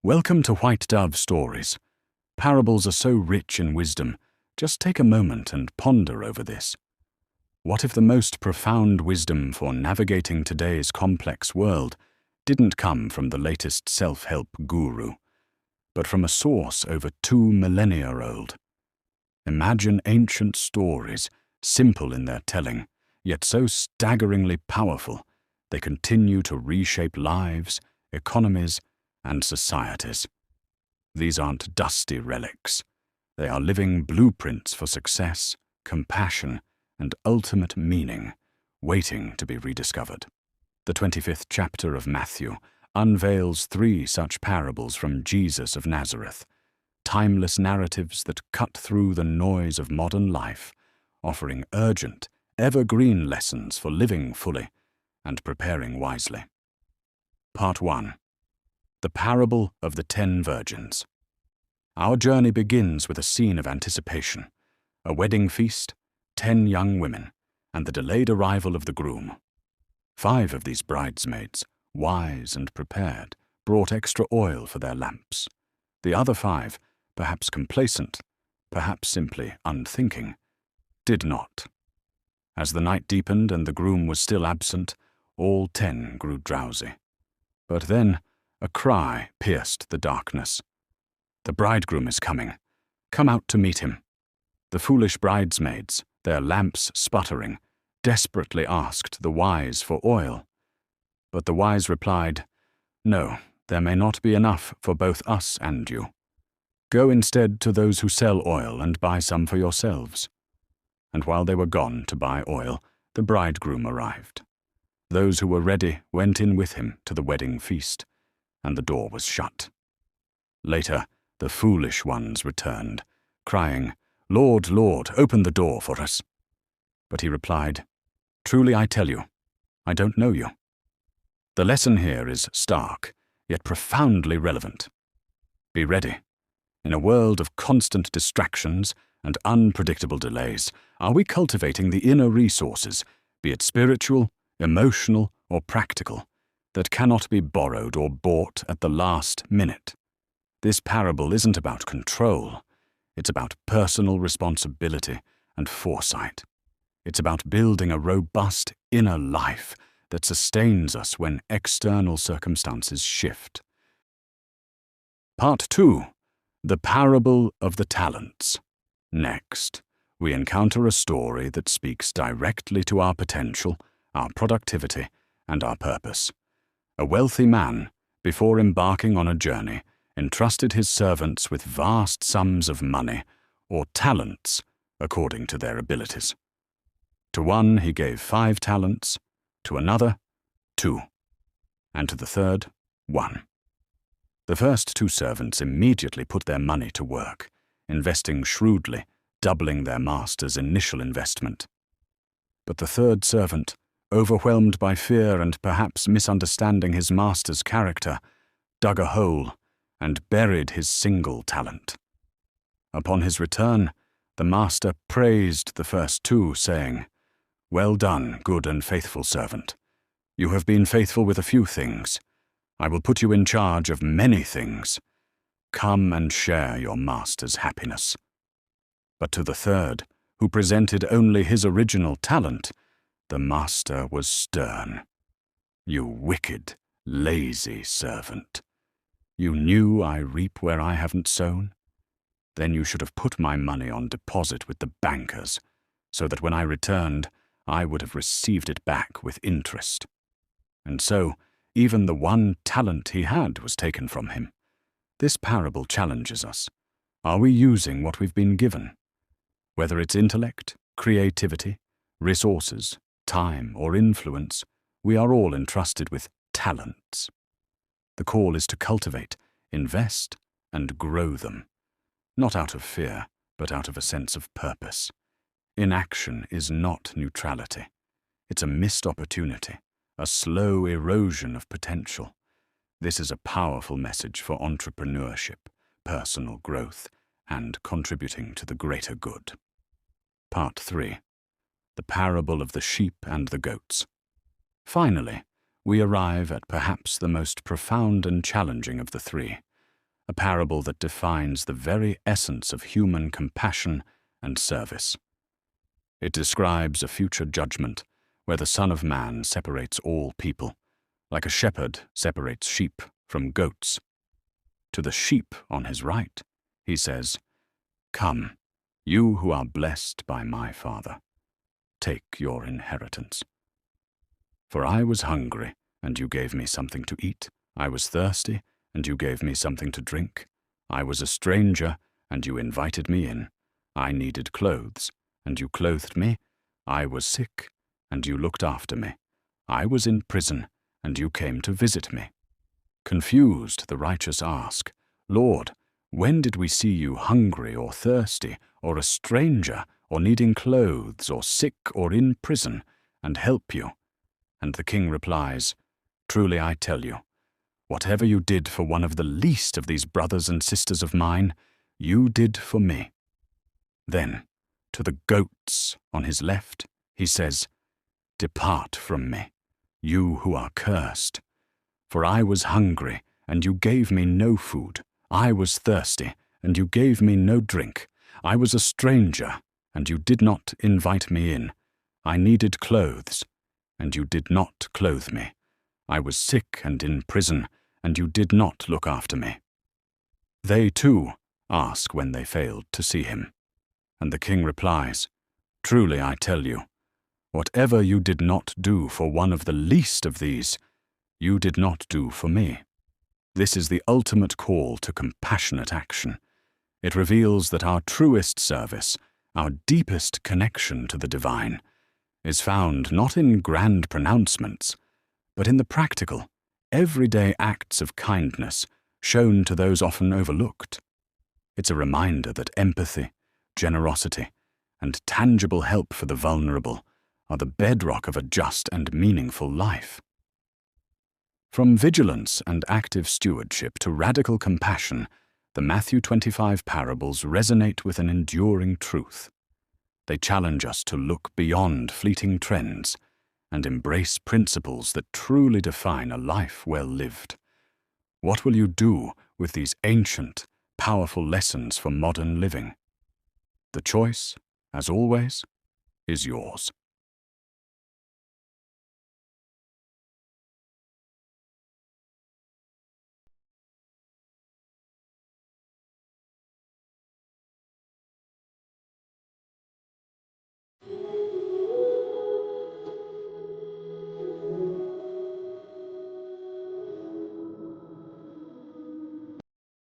Welcome to White Dove Stories. Parables are so rich in wisdom. Just take a moment and ponder over this. What if the most profound wisdom for navigating today's complex world didn't come from the latest self-help guru, but from a source over 2 millennia old? Imagine ancient stories, simple in their telling, yet so staggeringly powerful, they continue to reshape lives, economies, and societies. These aren't dusty relics. They are living blueprints for success, compassion, and ultimate meaning, waiting to be rediscovered. The 25th chapter of Matthew unveils 3 such parables from Jesus of Nazareth, timeless narratives that cut through the noise of modern life, offering urgent, evergreen lessons for living fully and preparing wisely. Part 1. The Parable of the 10 Virgins. Our journey begins with a scene of anticipation, a wedding feast, 10 young women, and the delayed arrival of the groom. 5 of these bridesmaids, wise and prepared, brought extra oil for their lamps. The other 5, perhaps complacent, perhaps simply unthinking, did not. As the night deepened and the groom was still absent, all 10 grew drowsy. But then a cry pierced the darkness. "The bridegroom is coming. Come out to meet him." The foolish bridesmaids, their lamps sputtering, desperately asked the wise for oil. But the wise replied, "No, there may not be enough for both us and you. Go instead to those who sell oil and buy some for yourselves." And while they were gone to buy oil, the bridegroom arrived. Those who were ready went in with him to the wedding feast, and the door was shut. Later, the foolish ones returned, crying, "Lord, Lord, open the door for us." But he replied, "Truly I tell you, I don't know you." The lesson here is stark, yet profoundly relevant. Be ready. In a world of constant distractions and unpredictable delays, are we cultivating the inner resources, be it spiritual, emotional, or practical, that cannot be borrowed or bought at the last minute? This parable isn't about control. It's about personal responsibility and foresight. It's about building a robust inner life that sustains us when external circumstances shift. Part 2. The Parable of the Talents. Next, we encounter a story that speaks directly to our potential, our productivity, and our purpose. A wealthy man, before embarking on a journey, entrusted his servants with vast sums of money, or talents, according to their abilities. To one he gave 5 talents, to another 2, and to the third 1. The first 2 servants immediately put their money to work, investing shrewdly, doubling their master's initial investment. But the third servant, overwhelmed by fear and perhaps misunderstanding his master's character, dug a hole and buried his single talent. Upon his return, the master praised the first 2, saying, "Well done, good and faithful servant. You have been faithful with a few things. I will put you in charge of many things. Come and share your master's happiness." But to the third, who presented only his original talent, the master was stern. "You wicked, lazy servant. You knew I reap where I haven't sown? Then you should have put my money on deposit with the bankers, so that when I returned, I would have received it back with interest." And so, even the 1 talent he had was taken from him. This parable challenges us. Are we using what we've been given? Whether it's intellect, creativity, resources, time, or influence, we are all entrusted with talents. The call is to cultivate, invest, and grow them, not out of fear, but out of a sense of purpose. Inaction is not neutrality. It's a missed opportunity, a slow erosion of potential. This is a powerful message for entrepreneurship, personal growth, and contributing to the greater good. Part 3. The Parable of the Sheep and the Goats. Finally, we arrive at perhaps the most profound and challenging of the 3, a parable that defines the very essence of human compassion and service. It describes a future judgment where the Son of Man separates all people, like a shepherd separates sheep from goats. To the sheep on his right, he says, "Come, you who are blessed by my Father, take your inheritance. For I was hungry, and you gave me something to eat. I was thirsty, and you gave me something to drink. I was a stranger, and you invited me in. I needed clothes, and you clothed me. I was sick, and you looked after me. I was in prison, and you came to visit me." Confused, the righteous ask, "Lord, when did we see you hungry or thirsty, or a stranger, or needing clothes, or sick, or in prison, and help you?" And the king replies, "Truly I tell you, whatever you did for one of the least of these brothers and sisters of mine, you did for me." Then, to the goats on his left, he says, "Depart from me, you who are cursed. For I was hungry, and you gave me no food. I was thirsty, and you gave me no drink. I was a stranger, and you did not invite me in. I needed clothes, and you did not clothe me. I was sick and in prison, and you did not look after me." They too ask when they failed to see him. And the king replies, "Truly I tell you, whatever you did not do for one of the least of these, you did not do for me." This is the ultimate call to compassionate action. It reveals that our truest service, our deepest connection to the divine, is found not in grand pronouncements, but in the practical, everyday acts of kindness shown to those often overlooked. It's a reminder that empathy, generosity, and tangible help for the vulnerable are the bedrock of a just and meaningful life. From vigilance and active stewardship to radical compassion, the Matthew 25 parables resonate with an enduring truth. They challenge us to look beyond fleeting trends and embrace principles that truly define a life well lived. What will you do with these ancient, powerful lessons for modern living? The choice, as always, is yours.